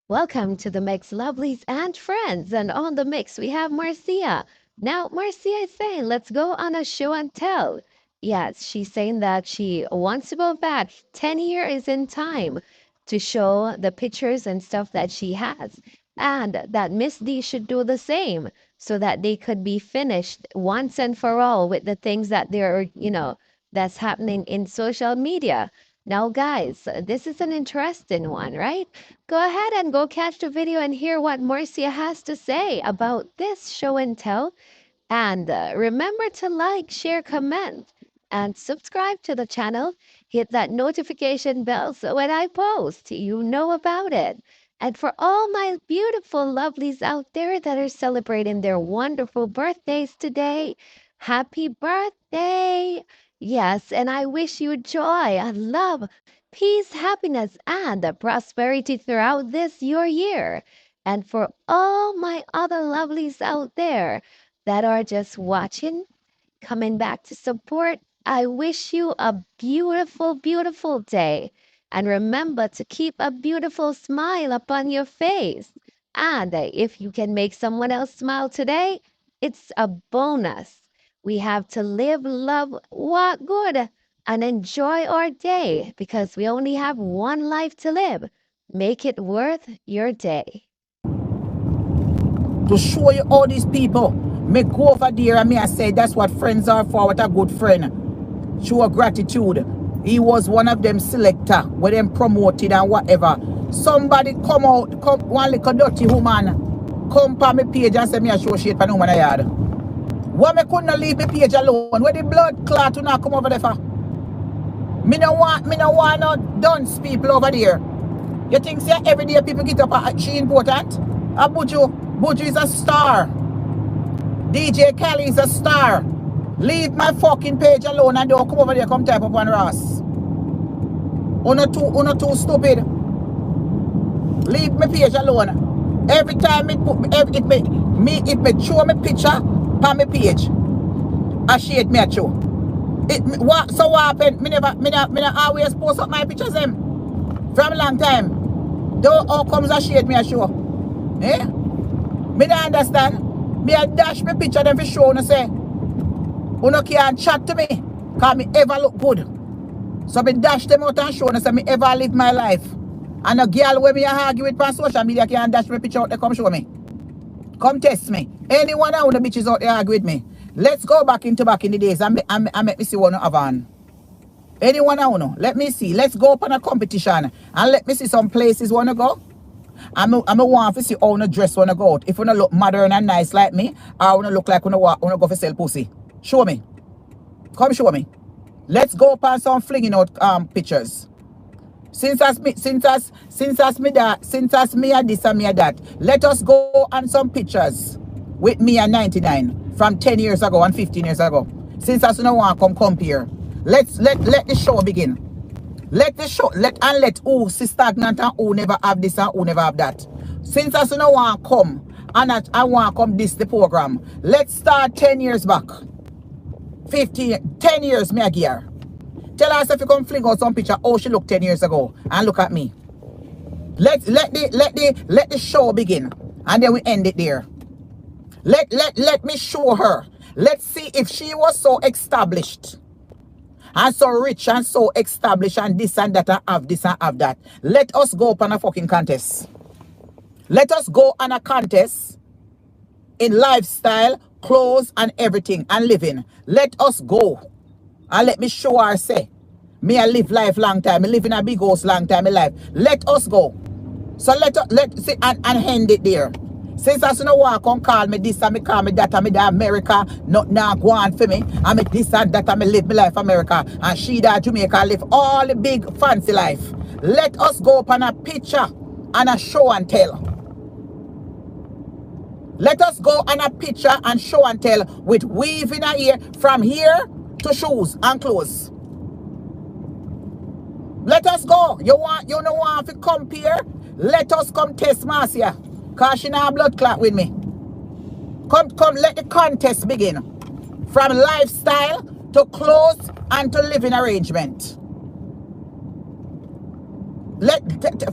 Welcome to the mix, lovelies and friends. And on the mix, we have Marcia. Now, Marcia is saying, let's go on a show and tell. Yes, she's saying that she wants to go back 10 years in time to show the pictures and stuff that she has. And that Miss D should do the same so that they could be finished once and for all with the things that that's happening in social media. Now, guys, this is an interesting one, right? Go ahead and go catch the video and hear what Marcia has to say about this show and tell. And remember to like, share, comment, and subscribe to the channel. Hit that notification bell so when I post, you know about it. And for all my beautiful lovelies out there that are celebrating their wonderful birthdays today, happy birthday! Yes, and I wish you joy and love, peace, happiness, and prosperity throughout this your year. And for all my other lovelies out there, that are just watching, coming back to support, I wish you a beautiful, beautiful day. And remember to keep a beautiful smile upon your face. And if you can make someone else smile today, it's a bonus. We have to live, love, walk good, and enjoy our day because we only have one life to live. Make it worth your day. To show you all these people, me go over there and me I say that's what friends are for. What a good friend. Show gratitude. He was one of them selector where them promoted and whatever. Somebody come out, come one little dirty woman, come pa me page and say me a show shit for no man a yard. Why me couldn't leave me page alone? Where the blood clot to not come over there for? Me no want no dunce people over there. You think say every day people get up she important? A Buju is a star. DJ Kelly is a star. Leave my fucking page alone and don't come over there come type up on Ross. Uno too stupid. Leave my page alone. Every time it show me picture on my page. I shade me a show. What happened? Me never always post up my pictures them from a long time. Though how comes a shade me a show? Eh? Me don't understand. Me a dash me picture them for show and say, "Uno can't chat to me, cause me ever look good." So me dash them out and show and say me ever live my life. And a girl when me argue with on social media can't dash me picture out there come show me. Come test me. Anyone of the bitches out there argue with me. Let's go back in the days and make me see one of on. Anyone I know, let me see. Let's go up on a competition and let me see some places wanna go. I'm a want to see how you dress wanna go out. If you wanna look modern and nice like me, or wanna look like wanna go for sell pussy. Show me. Come show me. Let's go up on some flinging out pictures. Since as me a this and me a that, let us go on some pictures with me at 99 from 10 years ago and 15 years ago. Since as you don't want to come compare. Let the show begin. Let the show let who see stagnant and who never have this and who never have that. Since as you don't want to come and I want to come this the program. Let's start 10 years back. 10 years me a gear. Tell us if you come fling out some picture how she looked 10 years ago and look at me. Let the show begin and then we end it there. Let me show her. Let's see if she was so established and so rich and so established and this and that and have this and have that. Let us go up on a fucking contest. Let us go on a contest in lifestyle, clothes and everything and living. Let us go. And let me show her say, me I live life long time. I live in a big house long time in life. Let us go. So let see and end it there. Since as you know want come call me this and me call me that and me that America not now go on for me. And me this and that and me live my life America. And she that Jamaica live all the big fancy life. Let us go up on a picture and a show and tell. Let us go on a picture and show and tell with weave in a ear from here to shoes and clothes. Let us go. You don't want to compare? Let us come test Marcia. Cause she not blood clot with me. Come, let the contest begin. From lifestyle to clothes and to living arrangement.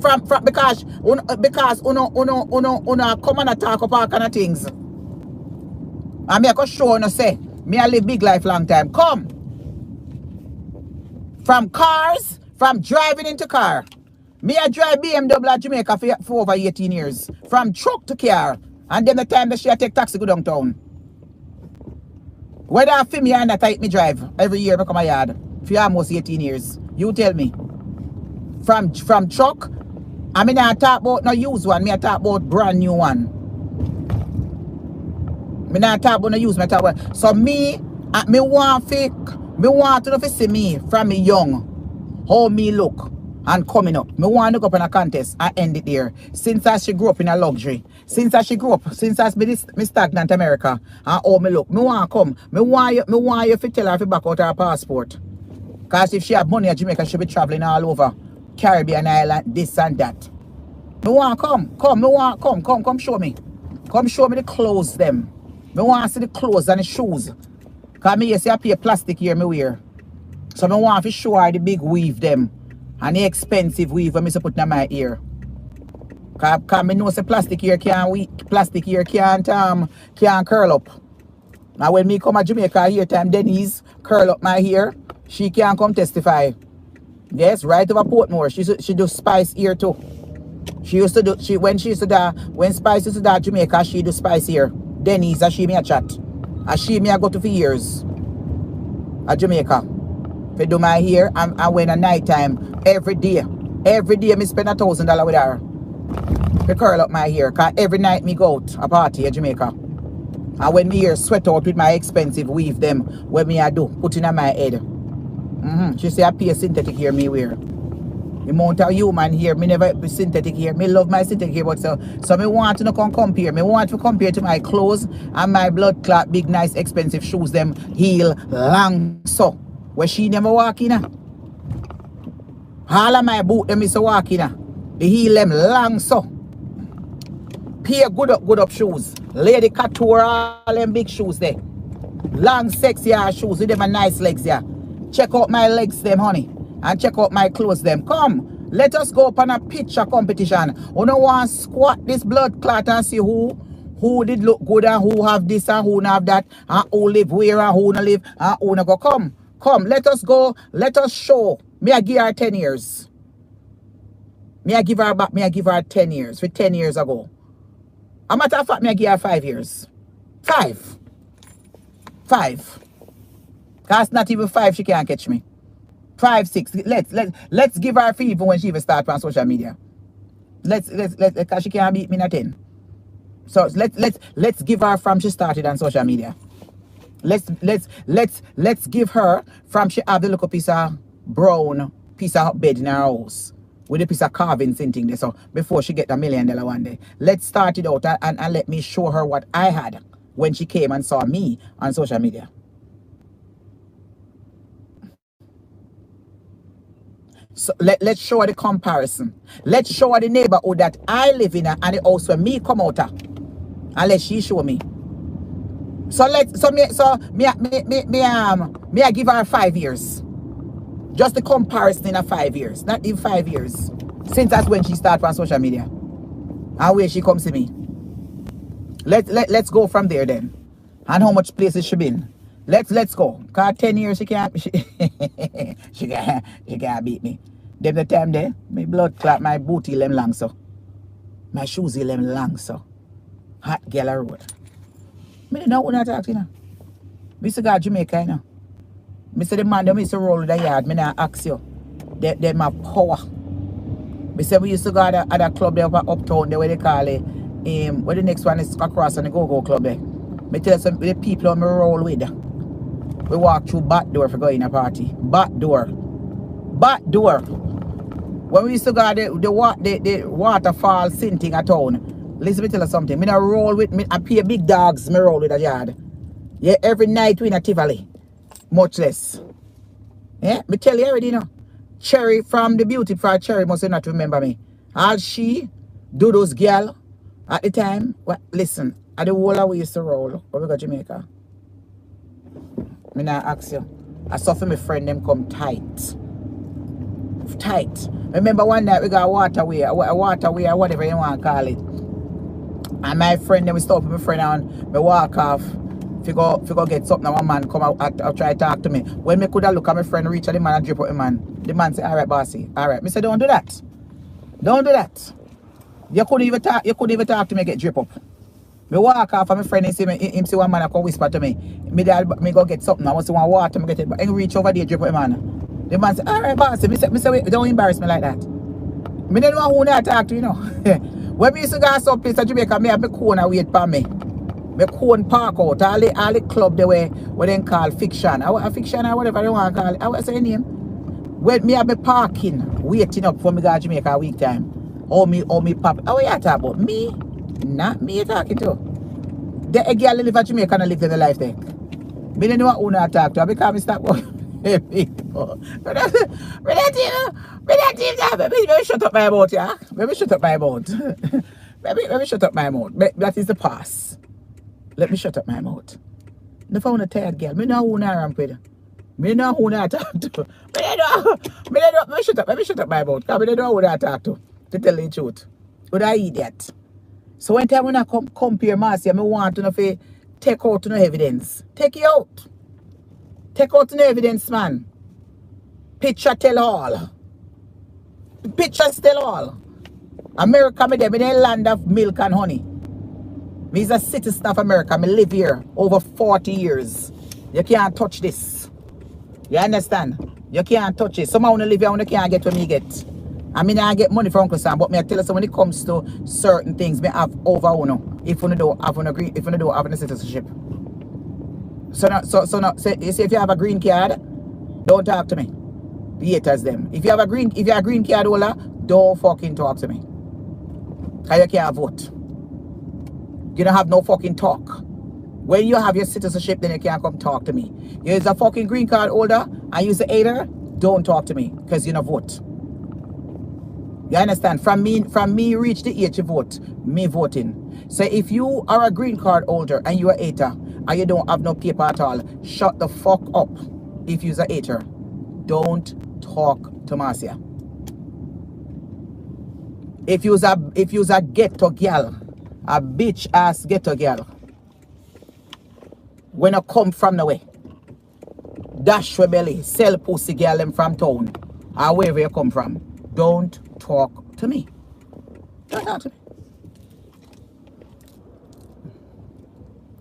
From because uno come and talk up all kind of things. And me I go show you say me I live big life long time. Come. From cars, from driving into car. Me I drive BMW at Jamaica for over 18 years. From truck to car. And then the time that she take taxi go downtown. Whether I feel me or not, I take me drive. Every year I come a yard. For almost 18 years. You tell me. From truck, I mean I talk about no used one. Me I talk about brand new one. Me not talk about no use. Me talk about. So me want to see me from me young. How me look. And coming up. Me want to go up in a contest and end it there. Since I she grew up in a luxury. Since I me stagnant America. And how me look. Me want to come. Me want you to tell her to back out her passport. Because if she have money at Jamaica, she'll be traveling all over Caribbean island, this and that. Me want to come. Come show me. Come show me the clothes them. Me want to see the clothes and the shoes. Because me see I pay plastic here me wear. So me want to show her the big weave them. And the expensive weave I put in my ear. Because me know say plastic here can't curl up. Now when me come to Jamaica here time Denise curl up my hair, she can't come testify. Yes, right over Portmore. She do spice here too. She used to do when Spice used to do Jamaica, she do spice here. Denise and she me a chat. And she me a go to for years at Jamaica. If I do my hair and when a night time every day me spend $1,000 with her. To curl up my hair. Cause every night me go out a party at Jamaica. And when me hair sweat out with my expensive weave them, what me I do, put in on my head. She say I pay synthetic hair me wear. The amount of human hair, me never be synthetic hair. Me love my synthetic hair, but so me want to come compare. Me want to compare to my clothes and my blood clot, big, nice, expensive shoes them, heel, long, so. Where she never walk in. All of my boot them is walk in. The heel them long so. Pair good up shoes. Lady Couture, all them big shoes there. Long sexy shoes with them a nice legs there. Check out my legs them honey. And check out my clothes them. Come, let us go up on a picture competition. You don't want to squat this blood clot and see who did look good and who have this and who not have that. And who live where and who not live and who not go. Come, let us go. Let us show. Me I give her 10 years. Me I give her back. Me I give her 10 years. For 10 years ago. A matter of fact, me I give her 5 years. 5. That's not even 5. She can't catch me. 5, 6. Let's give her 3 even when she even start on social media. Let's because she can't beat me in 10. So let's give her from she started on social media. Let's give her from she have the little piece of brown piece of bed in her house with a piece of carvings and thing there. So before she get $1 million one day, let's start it out and let me show her what I had when she came and saw me on social media. So let's show her the comparison. Let's show her the neighborhood that I live in and the house where me come out of. And let she show me. So me I give her 5 years. Just the comparison in 5 years. Not in 5 years. Since that's when she started on social media. And where she comes to me. Let's go from there then. And how much places she been. Let's go. Cause 10 years she can't she can't beat me. Them the time there, my blood clot, my booty them long so. My shoes them long so. Hot girl road. Me don't know what I talk to you know. Me used to go to Jamaica, you know. Me say the man them used to roll with the yard. Me not ask you. They my power. Me say we used to go at a club there uptown there where they call it. Where the next one is across on the go-go club there. Me tell you some the people on me roll with. We walk through back door for going to a party. Back door. When we used to go the waterfall sinting at town. Listen me tell you something. Me not roll with me. I pay big dogs. Me roll with a yard. Yeah, every night we in a Tivoli. Much less. Yeah, me tell you already, you know. Cherry from the beauty for Cherry must not remember me. All she do those girl at the time. Well, listen, at the whole of we used to roll when we go to Jamaica. Me not ask you. I saw for my friend them come tight. tight. Remember one night we got waterway or whatever you want to call it. And my friend, then we stop with my friend and we walk off. If you go get something, one man come out and try to talk to me. When me could have look at my friend reach and the man and drip out the man. The man say, alright, bossy. Alright. Me say, don't do that. Don't do that. You couldn't even talk to me get drip up. Me walk off and my friend him see one man come whisper to me. Me go get something. I want to want water, me get it. But he reach over there, drip out the man. The man say, alright, bossy. Me say, wait, don't embarrass me like that. Me don't know who not talk to, you know. When me used to go some place in Jamaica, me have my corner wait for me. My cone park out, all the club there where they call fiction. A fiction or whatever you want to call it. What's the name? When me have my parking, waiting up for me go to Jamaica a week time. Or me pop. How you talking about? Me? Not me you talking to. The girl live in Jamaica and live the life there. Me don't know who not talk to because me stop people. Maybe shut up my mouth, yeah? Maybe shut up my mouth. Maybe shut up my mouth. That is the past. Let me shut up my mouth. If I want a tired girl, me know who I ramp with. Me know who I talk to. Me shut up my mouth. Because me know who I talk to tell the truth. But I idiot. So when time when I compare Marcia, me want to know if take out no evidence. Take it out. Take out no evidence, man. Picture tell all. Pictures tell all. America, me there, me in a land of milk and honey. Me is a citizen of America. Me live here over 40 years. You can't touch this. You understand? You can't touch it. Someone live here and can't get what me get. I mean, I get money from Uncle Sam, but me I tell you, so when it comes to certain things, me have over uno. If you don't have an agree, if you don't have a citizenship. So you see, if you have a green card, don't talk to me. The haters them. If you're a green card holder, don't fucking talk to me. Cause you can't vote. You don't have no fucking talk. When you have your citizenship, then you can't come talk to me. You're a fucking green card holder and you're a hater, don't talk to me because you don't vote. You understand? From me reach the age to vote, me voting. So if you are a green card holder and you're a hater and you don't have no paper at all, shut the fuck up. If you're a hater, don't talk to Marcia. If you're a ghetto girl, a bitch ass ghetto girl, when I come from the way, dash your belly, sell pussy girl them from town, or wherever you come from, don't talk to me. Don't talk to me.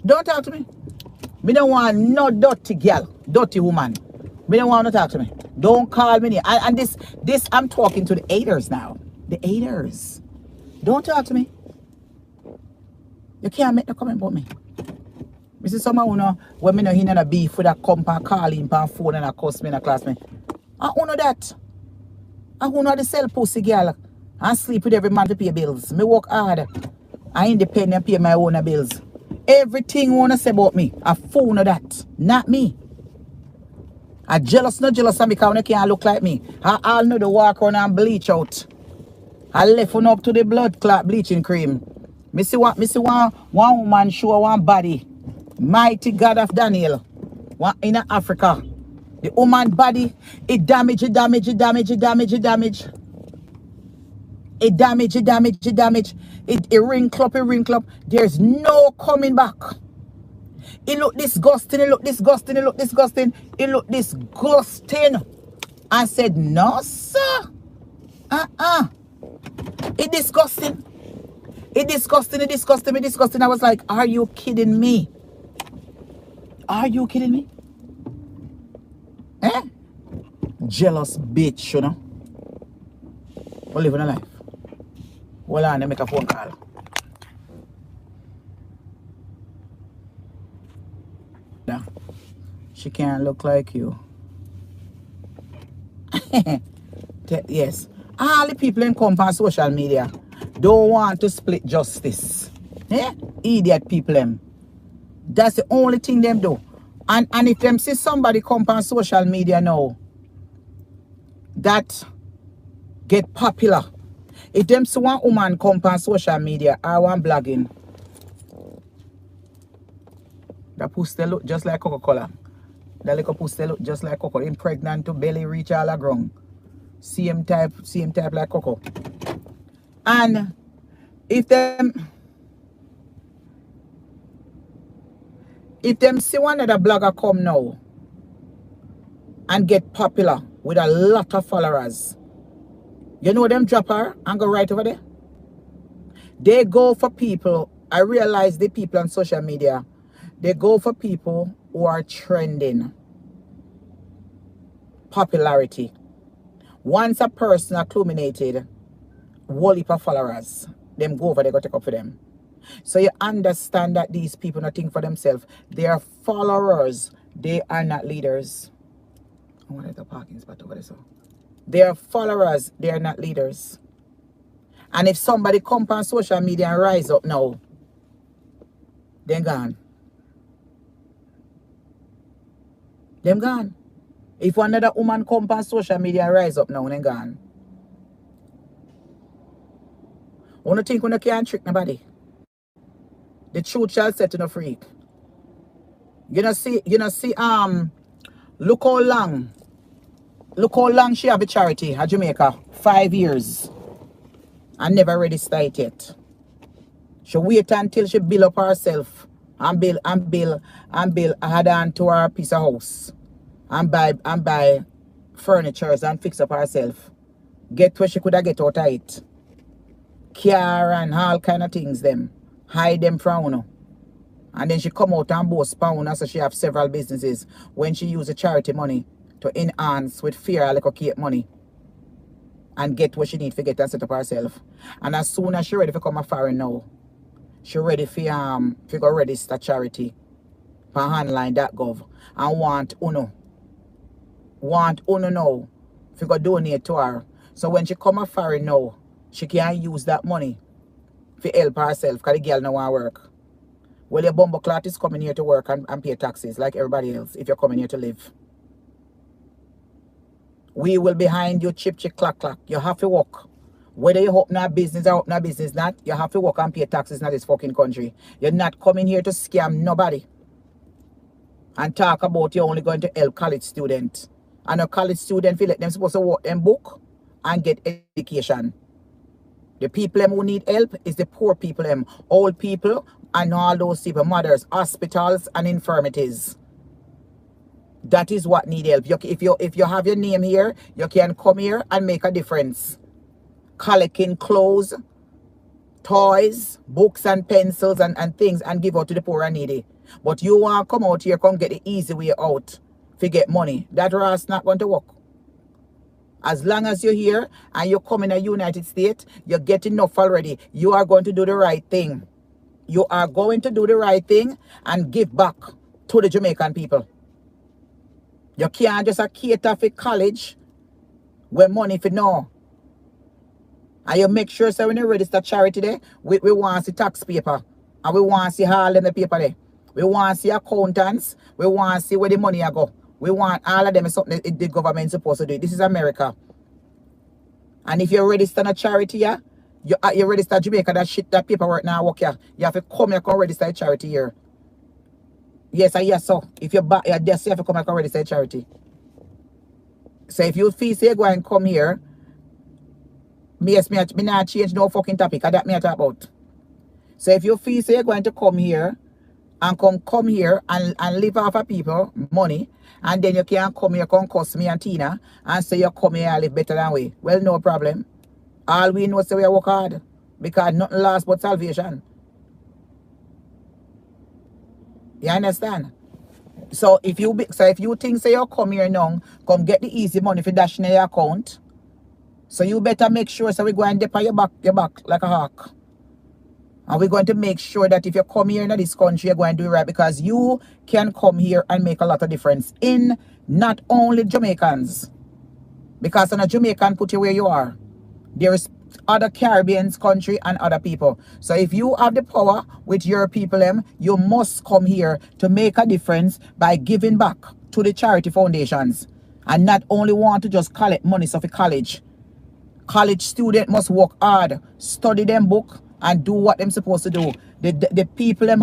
Don't talk to me. Me don't want no dirty girl, dirty woman. Me don't want to talk to me. Don't call me. And this I'm talking to the haters now. The haters. Don't talk to me. You can't make no comment about me. Me see someone who know when me know he not a beef with a comp and call him on phone and a cuss me and a class me. I who know that. I who know the sell pussy girl and sleep with every man to pay bills. Me work hard. I independent pay my own bills. Everything you wanna say about me, I fool know that. Not me. I jealous, not jealous of me because you can't look like me. I all know the walk around and bleach out. I left one up to the blood clot bleaching cream. Me see one woman show one body. Mighty God of Daniel. One in Africa. The woman body, it damage. It wrinkle up. There's no coming back. It look disgusting. I said, no, sir. It disgusting. I was like, are you kidding me? Eh? Jealous bitch, you know. We're living a life. Hold on, let me make a phone call. Yeah. She can't look like you. Yes. All the people in come on social media don't want to split justice. Eh? Idiot people them. That's the only thing them do. And if them see somebody come on social media now that get popular. If them see one woman come on social media or one blogging, that pussy look just like Coca-Cola. That little pussy look just like Coca-Cola. Pregnant to belly reach all the ground. Same type like Coco. And if them see one other blogger come now and get popular with a lot of followers, you know them drop her and go right over there. They go for people. I realize the people on social media, they go for people who are trending. Popularity. Once a person accumulated whole heap of followers, them go over, they go take up for them. So you understand that these people not think for themselves. They are followers. They are not leaders. I wanted the parking spot over there. So they are followers. They are not leaders. And if somebody come on social media and rise up now, then gone. Them gone. If another woman come on social media and rise up now, then gone. I don't think we can't trick nobody. The truth shall set you free. You know see, look how long she have a charity at Jamaica. 5 years. And never ready to start yet. She wait until she build up herself and build add on to her piece of house. And buy furnitures and fix up herself. Get where she could have get out of it. Car and all kind of things them. Hide them from you. And then she come out and boast pound, so she have several businesses when she use the charity money to enhance with fear like a cake money. And get what she need to get and set up herself. And as soon as she ready to come a foreign now, she ready for go register charity for online.gov and want uno now to go donate to her. So when she come a foreign now, she can use that money to help herself because the girl no want work. Well, your bumbo clot is coming here to work and pay taxes like everybody else if you're coming here to live. We will behind you chip clack clack. You have to work. Whether you open a business or open a business not, you have to work and pay taxes in this fucking country. You're not coming here to scam nobody. And talk about you're only going to help college students. And a college student feel like them supposed to work them book and get education. The people who need help is the poor people, old people and all those people, mothers, hospitals and infirmities. That is what need help. If you have your name here, you can come here and make a difference. Collecting clothes, toys, books and pencils and things and give out to the poor and needy. But you want to come out here, come get the easy way out to get money. That is not going to work. As long as you're here and you come in the United States, you get enough already. You are going to do the right thing. You are going to do the right thing and give back to the Jamaican people. You can't just cater for college where money for no. And you make sure so when you register charity there, we want to see tax paper. And we want to see all in the paper there. We want to see accountants. We want to see where the money go. We want all of them is something the government is supposed to do. This is America. And if you register a charity here, you register Jamaica, that paperwork now work here. You have to come here and register a charity here. Yes, so. If you're back, you have to come here and register a charity. So if you feel say go and come here, me not change no fucking topic. That me talk about. So if you feel say you're going to come here and come here and live off of people money, and then you can come here, come cuss me and Tina and say you come here and live better than we. Well, no problem. All we know is that we work hard because nothing lasts but salvation. You understand? So if you think say you come here now, come get the easy money for dash in your account. So you better make sure so we go and dip on your back like a hawk. And we're going to make sure that if you come here in this country, you're going to do it right because you can come here and make a lot of difference in not only Jamaicans. Because when a Jamaican put you where you are, there is other Caribbean country and other people. So if you have the power with your people, you must come here to make a difference by giving back to the charity foundations. And not only want to just collect money for college. College student must work hard, study them book, and do what them supposed to do. The people them